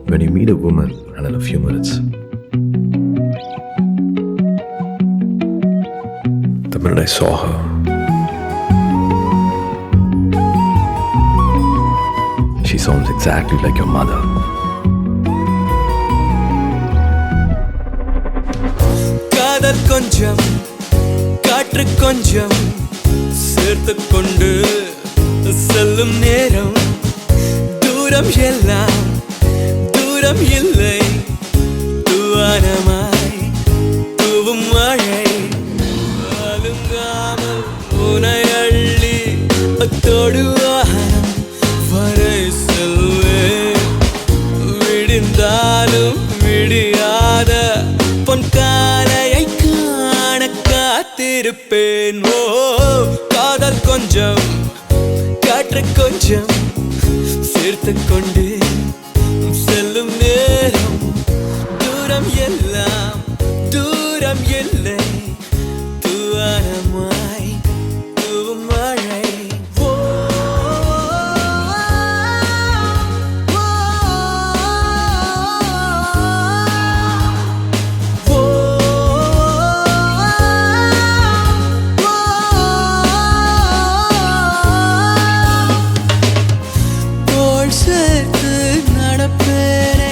when you meet a woman and in a few minutes, the minute I saw her, she sounds exactly like your mother. காதல் கொஞ்சம் காற்று கொஞ்சம் சேர்த்து கொண்டு செல்லும் நேரம் தூரம் எல்லாம் தூரம் இல்லை தூவானமாய் தூவும் மழை அலுங்காமல் உனை அள்ளி அத்தோடு வானம் வரை செல்வேன் விடிந்தாலும் விடியாத பொன்காலையை காண காத்திருப்பேன் ஓ காதல் கொஞ்சம் காற்று கொஞ்சம் சேர்த்து கொண்டு செல்லும் நேரம் தூரம் எல்லாம் தூரம் இல்லை தூவானமாய் தூவும் மழை சேர்த்து நடப்பேனே